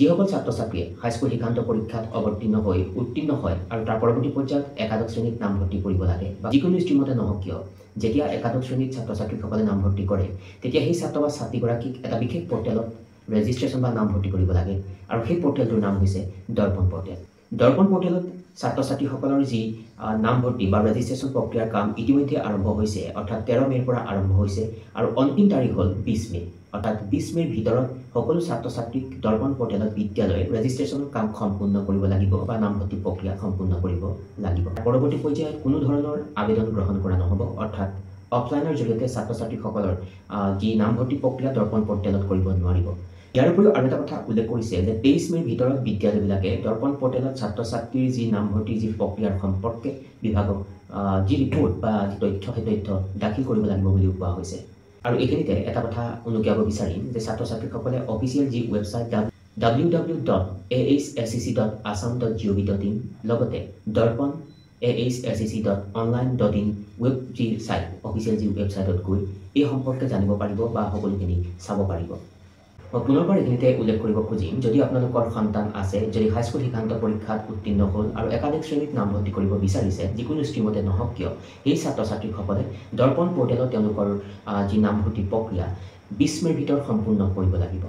যিসকল ছাত্ৰ ছাত্ৰীয়ে হাইস্কুল শিক্ষান্ত পৰীক্ষাত উত্তীৰ্ণ হয় আৰু তাৰ পৰৱৰ্তী পৰ্যায়ত একাদশ শ্ৰেণীত নামভৰ্তি কৰিব লাগে বা যিকোনো ষ্ট্ৰীমতে নহওক কিয় যেতিয়া একাদশ শ্ৰেণীত ছাত্ৰ ছাত্ৰীসকলে নামভৰ্তি কৰে তেতিয়া সেই ছাত্ৰ বা ছাত্ৰীগৰাকীক এটা বিশেষ পৰ্টেলত ৰেজিষ্ট্ৰেশ্যন বা নামভৰ্তি কৰিব লাগে আৰু সেই পৰ্টেলটোৰ নাম হৈছে দৰ্পণ পৰ্টেল। দৰ্পণ পৰ্টেলত ছাত্ৰ ছাত্ৰীসকলৰ যি নামভৰ্তি বা ৰেজিষ্ট্ৰেশ্যন প্ৰক্ৰিয়াৰ কাম ইতিমধ্যে আৰম্ভ হৈছে, অৰ্থাৎ 13 মে'ৰ পৰা আৰম্ভ হৈছে আৰু অন্তিম তাৰিখ হ'ল 20 মে'। অৰ্থাৎ 20 মে'ৰ ভিতৰত সকলো ছাত্ৰ ছাত্ৰীক দৰ্পণ পৰ্টেলত বিদ্যালয়ে ৰেজিষ্ট্ৰেশ্যনৰ কাম সম্পূৰ্ণ কৰিব লাগিব বা নামভৰ্তি প্ৰক্ৰিয়া সম্পূৰ্ণ কৰিব লাগিব। পৰৱৰ্তী পৰ্যায়ত কোনো ধৰণৰ আবেদন গ্ৰহণ কৰা নহ'ব, অৰ্থাৎ অফলাইনৰ জৰিয়তে ছাত্ৰ ছাত্ৰীসকলৰ যি নামভৰ্তি প্ৰক্ৰিয়া দৰ্পণ পৰ্টেলত কৰিব নোৱাৰিব। ইয়াৰ উপৰিও আৰু এটা কথা উল্লেখ কৰিছে যে 23 মে'ৰ ভিতৰত বিদ্যালয়বিলাকে দৰ্পণ পৰ্টেলত ছাত্ৰ ছাত্ৰীৰ যি নামভৰ্তিৰ যি প্ৰক্ৰিয়াৰ সম্পৰ্কে বিভাগক যি ৰিপৰ্ট বা যি তথ্য সেই তথ্য দাখিল কৰিব লাগিব বুলিও কোৱা হৈছে। আৰু এইখিনিতে এটা কথা উনুকিয়াব বিচাৰিম যে ছাত্ৰ ছাত্ৰীসকলে অফিচিয়েল যি ৱেবছাইট www.ahscc.assam.gov.in লগতে দৰ্পণ ahscc.online.in ৱেব যি চাইট অফিচিয়েল যি ৱেবছাইটত গৈ এই সম্পৰ্কে জানিব পাৰিব বা সকলোখিনি চাব পাৰিব। মই পুনৰবাৰ এইখিনিতে উল্লেখ কৰিব খুজিম, যদি আপোনালোকৰ সন্তান আছে, যদি হাইস্কুল শিক্ষান্ত পৰীক্ষাত উত্তীৰ্ণ হ'ল আৰু একাদশ শ্ৰেণীত নামভৰ্তি কৰিব বিচাৰিছে যিকোনো ষ্ট্ৰীমতে নহওক কিয়, সেই ছাত্ৰ ছাত্ৰীসকলে দৰ্পণ পৰ্টেলত তেওঁলোকৰ যি নামভৰ্তি প্ৰক্ৰিয়া 20 মে'ৰ ভিতৰত সম্পূৰ্ণ কৰিব লাগিব।